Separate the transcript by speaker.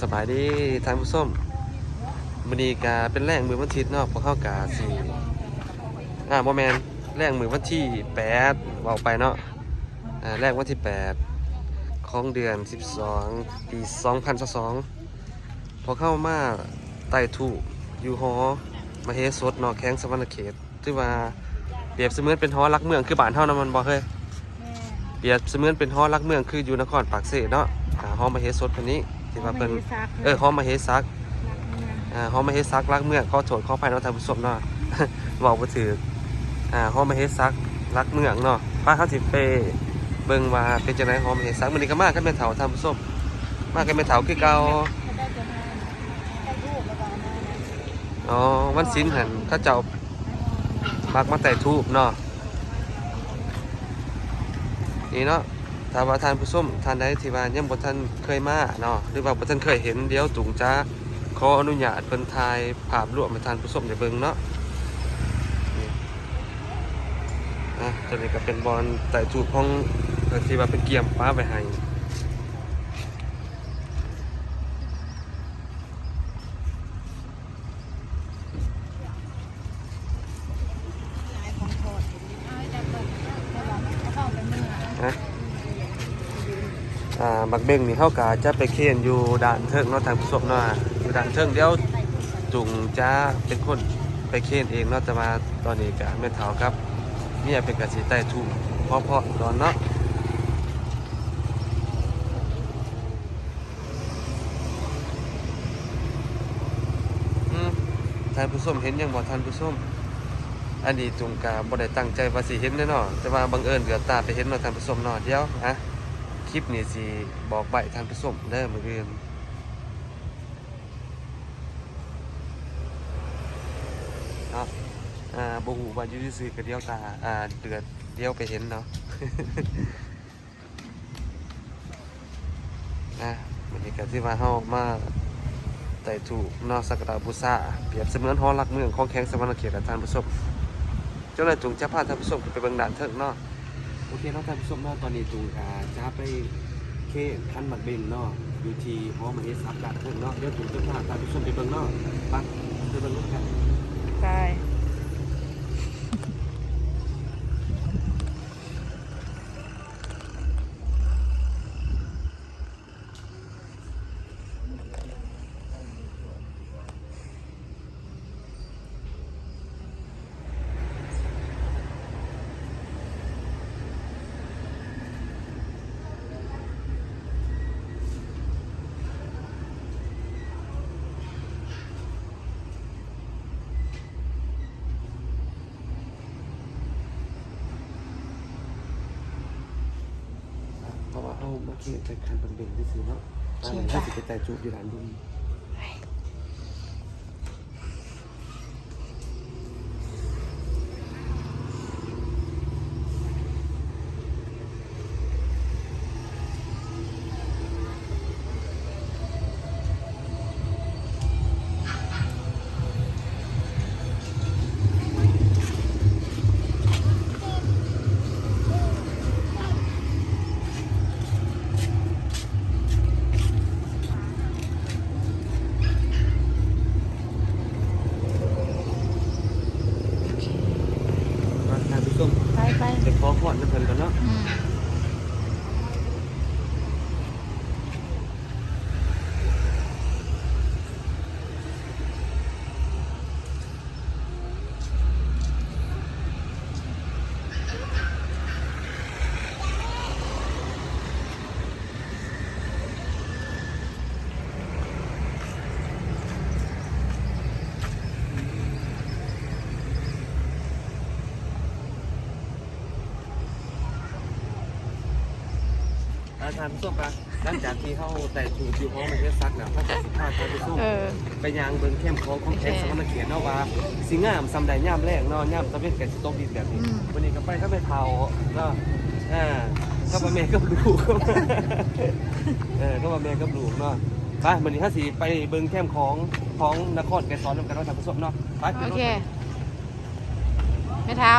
Speaker 1: สบายดีท่านผู้ชมมื้อนี้ก็เป็นแรงมือวันอาทิตย์เนาะพวกเขาก็สิบ่แม่นแรงมือวันที่8เว้าไปเนาะแรกวันที่8ของเดือน12ปี2022พวกเข้ามาไต่ถูกอยู่หอมเหสถเนาะแข้งสวรรณเขตที่ว่าเปรียบเสมือนเป็นหอรักเมืองคือบ้านเฮานะมันบ่เฮ้ยเปรียบเสมือนเป็นหอรักเมืองคืออยู่นครปากเสเนาะหอมเหสถคนนี้ที่ว่าเป็นหอมเหสักหอมเหสักรักเมืองขอโทษขออภัยเนาะท่านผู้ชมเนาะเว้าบ่ถูกหอมเหสักรักเมืองเนาะป้าเขาสิไปเบิ่งว่าเป็นจังได๋หอมเหสักมื้อนี้ก็มากันแม่นเฒ่าท่านผู้ชมมากันแม่นเฒ่าคือเก่าอ๋อวันศีลหั่นเขาเจ้ามักมาแต่ธูปเนาะนี่เนาะถ้าว่าท่านผู้ชมท่านใดที่ว่ายังบ่ทันเคยมาเนาะหรือว่าบ่ทันเคยเห็นเดี๋ยวจุงจ้าขออนุญาตเพิ่นถ่ายภาพรวมให้ท่านผู้ชมได้เบิ่งเนาะตัวนี้ก็เป็นบอลไต่จูบของที่ว่าเป็นเกียมฟ้าไปให้บักเบ่งนี่เขากะจะไปเคียนอยู่ด่านเทิงเนาะทางผู้ชมเนาะอยู่ด่านเทิงเดี๋ยวจุงจ้าเป็นคนไปเคียนเองเนาะแต่มาตอนนี้กะแม่เฒ่าครับเนี่ยเป็นกะสีใต้ทุ่งเพาะตอนเนาะท่านผู้ชมเห็นยังบอกท่านผู้ชมอันนี้จุงกะบ่ได้ตั้งใจว่าสิเห็นแน่เนาะแต่ว่าบังเอิญเกิดตาไปเห็นเนาะท่านผู้ชมเนาะเดี๋ยวคลิปนี้สิบอกใบท่านผู้ชมเด้อมื้ออื่นเนาะบ่ฮู้ว่าอยู่ซื่อๆก็เดี๋ยวตาเดือดเดี๋ยวไปเห็นเนาะ มื้อนี้ก็สิว่าเฮามาไต่ถูกเนาะสักการะบูชาเปรียบเสมือนหอรักเมืองของแข้งสวรรณเขตท่านผู้ชมเจ้าหน้าจุงจะพาท่านผู้ชมไปเบิ่งด่านเทิงเนาะโอเคเนาะท่านผู้ชมเนาะตอนนี้จุงจะไปเขตคันบักเบงเนาะอยู่ที่หอมเหสักด่านเทิงเนาะเดี๋ยวจุงจะพาท่านผู้ชมไปเบิ่งเนาะไปเบิ่งกัน
Speaker 2: ใช่
Speaker 1: เพราะว่าเอามาเขียนแต่คันบักเบงซื่อๆเนาะถ้าสิไปแต่จูบอยู่ด่านดุมท่านผู้ชม
Speaker 2: ไป
Speaker 1: จะขอพรนะเพิ่นก่อนเนาะท่านผู้ชมปะหลังจากที่เขาแต่ถูกอยู่หอมเหสักแล้วเขาก็สิพาท่านผู้ชมไปยางเบิ่งเข้มของแข้งสวรรณเขตเนาะว่าสิงามซำใดย่ามแรงเนาะย่ามตะเวนก็สิตกดินแบบนี้วันนี้ก็ไปก็ไปเฒ่าเนาะก็ว่าแม่กับลูกก็ว่าแม่กับลูกเนาะไปมื้อนี้เฮาสิไปเบิ่งเข้มของนครไกรสอนนำกันเนาะท่านผู้ชมเนาะไป
Speaker 2: โอเคไม่เท้า